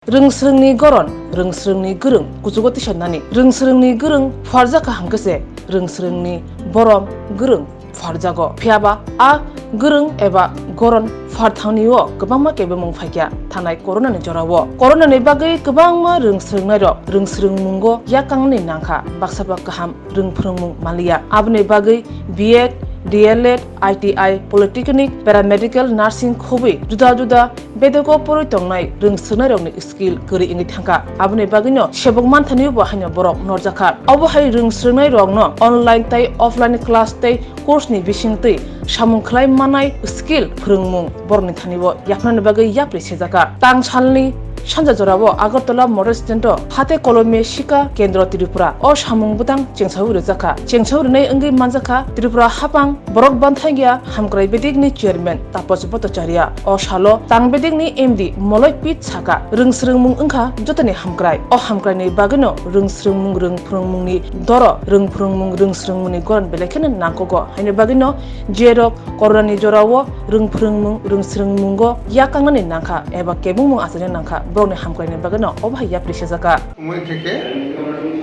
Ringsrengni goron, ringsrengni gereng, kucugoti shanani. Ringsrengni gereng, farjaka hangkese. Ringsrengni borom, gereng, farjago. Phiyaba, a gereng eba goron farthangniwo gobangma kebe mungfaikya thanai corona ni jorawo. Corona ni bagai gobangma ringsrengnai ringsrengmungo yakangni nangkha baksaba kaham ringphrungmung malia. Abni bagai B.Ed, DLED, ITI, Polytechnic, Paramedical, Nursing khubi juda-juda bedego pori tongnai ringsrengnai skill gori ingi thangka. Abni bagino sebok manthaniyo bo haino borok norjakha. Obo hai ringsrengnai rokno online tai offline class tai course ni bising tai samung khlai manai skill phurungmung borni thanibo yaknani bagai yapri sejaka. Tang salni Shanja Jorabo, Agartala Model Student, Hatey Kolomey Shika, Kendra Tripura, or Shamung Butang, Chengsaur Rijakkha, Chengsaur Nei Ungi Manjaka, Tripura Hapang, Borok Bantangia, Hamkrai Bedigni Chairman, Tapos Botocharia, or Shalo, Tang Bedigni MD, Moloi Pit Saka, Ringsrengmung Unka, Jotani Hamkrai, or Hamkrai Nei Bagano, Ringsrengmung Ring Prungmungi, Doro, Ring Prungmung Ringsrengmuni Goran Belekan and Nankogo, Hane Bagino, Jerok, Korani Jorawo, Ring Prungmung, Ringsrengmungo, Yakangani Nanka, Eva Kebung Asan Nanka. ব্রনে হামকাইনে বাগানো অভাইয়া প্রিসেজাকা সময় থেকে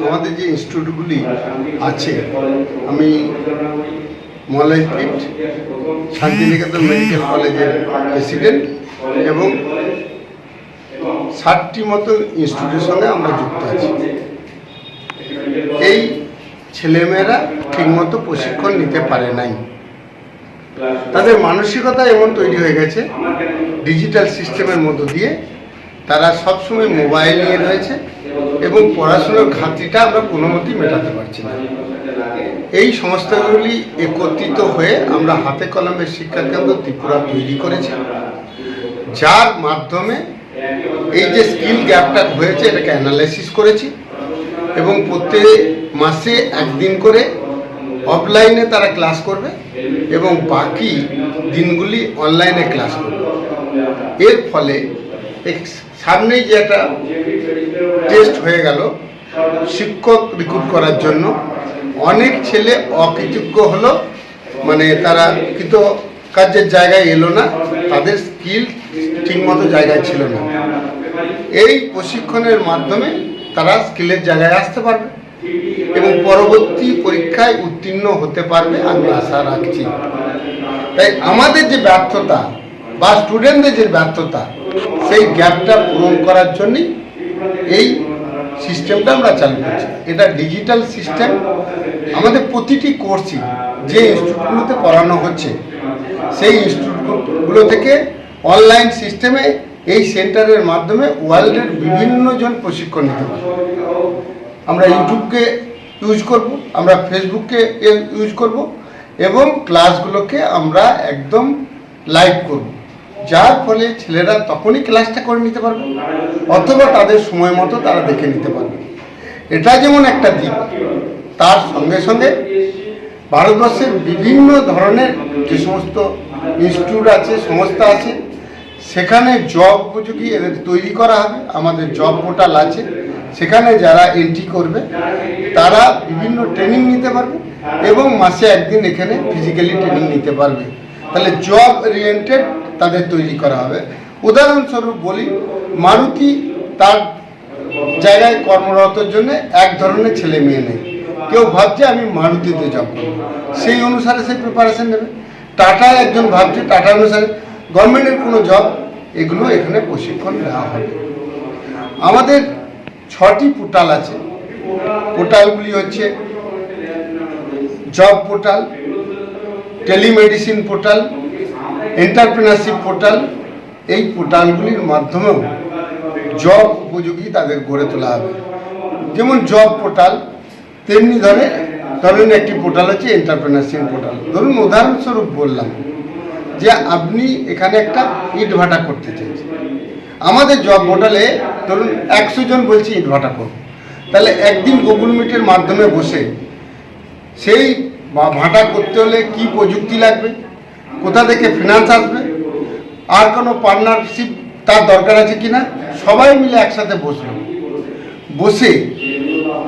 আমাদের যে ইনস্টিটিউটগুলি আছে আমি মলাইপিট Santiniketan medical কলেজের president এবং 60টি মতো ইনস্টিটিউটের সঙ্গে আমরা যুক্ত আছি। এই ছেলেমেয়েরা ঠিকমতো প্রশিক্ষণ নিতে পারে নাই, তাদের মানসিকতা এমন তৈরি হয়ে গেছে ডিজিটাল সিস্টেমের মধ্য দিয়ে তারা সবসময় মোবাইল নিয়ে রয়েছে এবং পড়াশোনার ঘাটতিটা আমরা কোনো মতেই মেটাতে পারছি না। এই সংস্থাগুলি একত্রিত হয়ে আমরা হাতে কলমে শিক্ষা কেন্দ্র ত্রিপুরা তৈরি করেছি, যার মাধ্যমে এই যে স্কিল গ্যাপটা হয়েছে এটাকে অ্যানালাইসিস করেছি এবং প্রত্যেক মাসে একদিন করে অফলাইনে তারা ক্লাস করবে এবং বাকি দিনগুলি অনলাইনে ক্লাস করবে। এর ফলে সামনেই যে একটা টেস্ট হয়ে গেল শিক্ষক রিক্রুট করার জন্য, অনেক ছেলে অকৃতজ্ঞ হলো, মানে তারা কাজের জায়গায় এলো না, তাদের স্কিল ঠিকমতো জায়গায় ছিল না। এই প্রশিক্ষণের মাধ্যমে তারা স্কিলের জায়গায় আসতে পারবে এবং পরবর্তী পরীক্ষায় উত্তীর্ণ হতে পারবে আমি আশা রাখছি। তাই আমাদের যে ব্যর্থতা বা স্টুডেন্টদের যে ব্যর্থতা সেই গ্যাপটা পূরণ করার জন্যই এই সিস্টেমটা আমরা চালু করছি। এটা ডিজিটাল সিস্টেম। আমাদের প্রতিটি কোর্সই যে ইনস্টিটিউটগুলোতে পড়ানো হচ্ছে সেই ইনস্টিটিউটগুলো থেকে অনলাইন সিস্টেমে এই সেন্টারের মাধ্যমে ওয়ার্ল্ডের বিভিন্ন জন প্রশিক্ষণ নিতে পারে। আমরা ইউটিউবকে ইউজ করব, আমরা ফেসবুককে ইউজ করব এবং ক্লাসগুলোকে আমরা একদম লাইভ করব, যার ফলে ছেলেরা তখনই ক্লাসটা করে নিতে পারবে অথবা তাদের সময় মতো তারা দেখে নিতে পারবে। এটা যেমন একটা দিক, তার সঙ্গে সঙ্গে ভারতবর্ষের বিভিন্ন ধরনের যে সমস্ত ইনস্টিটিউট আছে, সংস্থা আছে, সেখানে জব উপযোগী এদের তৈরি করা হবে। আমাদের জব পোর্টাল আছে, সেখানে যারা এন্ট্রি করবে তারা বিভিন্ন ট্রেনিং নিতে পারবে এবং মাসে একদিন এখানে ফিজিক্যালি ট্রেনিং নিতে পারবে। তাহলে জব ওরিয়েন্টেড তাদের তৈরি করা হবে। উদাহরণস্বরূপ বলি, মারুতি তার জায়গায় কর্মরতর জন্য এক ধরনের ছেলে মেয়ে নেই। কেউ ভাবছে আমি মারুতিতে জব করব, সেই অনুসারে সে প্রিপারেশন নেবে। টাটায় একজন ভাবছে টাটা অনুসারে, গভর্নমেন্টের কোনো জব, এগুলো এখানে প্রশিক্ষণ দেওয়া হবে। আমাদের 6টি পোর্টাল আছে। পোর্টালগুলি হচ্ছে job portal, telemedicine portal, entrepreneurship portal. এই পোর্টালগুলির মাধ্যমেও জব উপযোগী তাদের গড়ে তোলা হবে। যেমন জব পোর্টাল, তেমনি ধরেন একটি পোর্টাল আছে এন্টারপ্রেনারশিপ পোর্টাল। ধরুন উদাহরণস্বরূপ বললাম যে আপনি এখানে একটা ইট ভাটা করতে চাইছেন, আমাদের জব পোর্টালে ধরুন 100 জন বলছি ইট ভাটা করব, তাহলে একদিন গুগল মিটের মাধ্যমে বসে সেই ভাটা করতে হলে কি প্রযুক্তি লাগবে, কোথা থেকে ফিনান্স আসবে, আর কোনো পার্টনারশিপ তার দরকার আছে কিনা, সবাই মিলে একসাথে বসে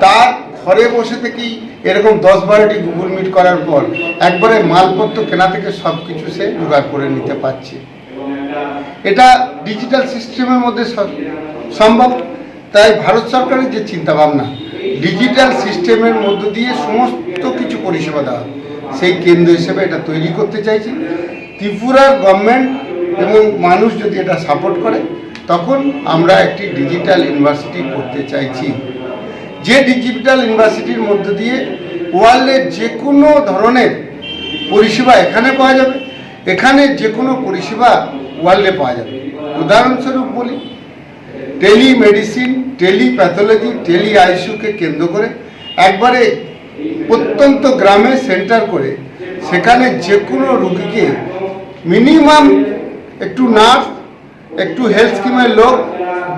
তার ঘরে বসে থেকেই এরকম 10-12টি গুগল মিট করার পর একবারে মালপত্র কেনা থেকে সব কিছু সে জোগাড় করে নিতে পারছে। এটা ডিজিটাল সিস্টেমের মধ্যে সম্ভব। তাই ভারত সরকারের যে চিন্তাভাবনা ডিজিটাল সিস্টেমের মধ্য দিয়ে সমস্ত কিছু পরিষেবা দেওয়া, সেই কেন্দ্র হিসেবে এটা তৈরি করতে চাইছি। ত্রিপুরার গভর্নমেন্ট এবং মানুষ যদি এটা সাপোর্ট করে তখন আমরা একটি ডিজিটাল ইউনিভার্সিটি করতে চাইছি, যে ডিজিটাল ইউনিভার্সিটির মধ্য দিয়ে ওয়ার্ল্ডের যে কোনো ধরনের পরিষেবা এখানে পাওয়া যাবে, এখানে যে কোনো পরিষেবা ওয়ার্ল্ডে পাওয়া যাবে। উদাহরণস্বরূপ বলি, টেলিমেডিসিন, টেলিপ্যাথোলজি, টেলি আইসিইউকে কেন্দ্র করে একবারে প্রত্যন্ত গ্রামে সেন্টার করে সেখানে যে কোনো রোগীকে মিনিমাম একটু নার্স, একটু হেলথ স্কিমের লোক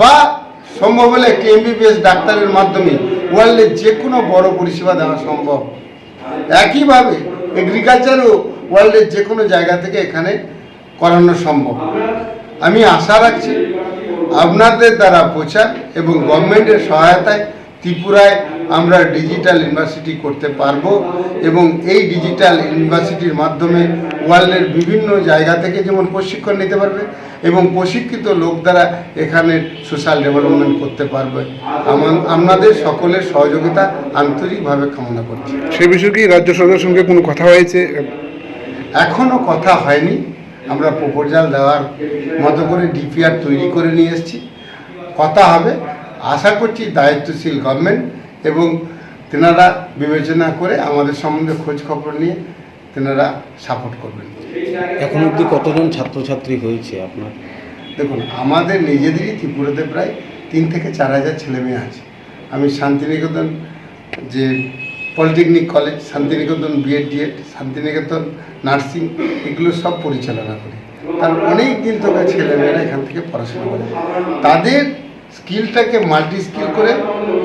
বা সম্ভব হলে একটি এমবিবিএস ডাক্তারের মাধ্যমে ওয়ার্ল্ডের যে কোনো বড় পরিষেবা দেওয়া সম্ভব। একইভাবে এগ্রিকালচারও ওয়ার্ল্ডের যে কোনো জায়গা থেকে এখানে করানো সম্ভব। আমি আশা রাখছি আপনাদের দ্বারা প্রচার এবং গভর্নমেন্টের সহায়তায় ত্রিপুরায় আমরা ডিজিটাল ইউনিভার্সিটি করতে পারবো এবং এই ডিজিটাল ইউনিভার্সিটির মাধ্যমে ওয়ার্ল্ডের বিভিন্ন জায়গা থেকে যেমন প্রশিক্ষণ নিতে পারবে এবং প্রশিক্ষিত লোক দ্বারা এখানে সোশ্যাল ডেভেলপমেন্ট করতে পারবে। আপনাদের সকলের সহযোগিতা আন্তরিকভাবে কামনা করছি। সে বিষয়ে কি রাজ্য সরকারের সঙ্গে কোনো কথা হয়েছে? এখনও কথা হয়নি। আমরা প্রপোজাল দেওয়ার মতো করে ডিপিআর তৈরি করে নিয়ে এসেছি, কথা হবে। আশা করছি দায়িত্বশীল গভর্নমেন্ট এবং তেনারা বিবেচনা করে আমাদের সম্বন্ধে খোঁজ খবর নিয়ে তেনারা সাপোর্ট করবেন। এখন অবধি কতজন ছাত্রছাত্রী হয়েছে আপনার? দেখুন, আমাদের নিজেদেরই ত্রিপুরাতে প্রায় 3 থেকে 4 হাজার ছেলেমেয়ে আছে। আমি শান্তিনিকেতন যে polytechnic college, Shantiniketan B Ed D Ed, Shantiniketan nursing, এগুলো সব পরিচালনা করি। তার অনেক দিন থেকে ছেলেমেয়েরা এখান থেকে পড়াশোনা করে তাদের স্কিলটাকে মাল্টি স্কিল করে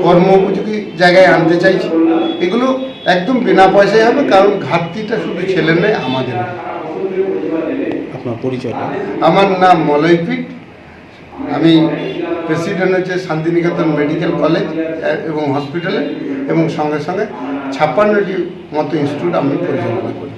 কর্মোপযোগী জায়গায় আনতে চাইছি। এগুলো একদম বিনা পয়সায় হবে, কারণ ঘাটতিটা শুধু ছেলে নয়, আমাদের। আপনার পরিচয়টা? আমার নাম মলয়পীঠ। আমি প্রেসিডেন্ট হচ্ছে শান্তিনিকেতন মেডিকেল কলেজ এবং হসপিটালে, এবং সঙ্গে সঙ্গে 56টি মতো ইনস্টিটিউট আমি পরিচালনা করি।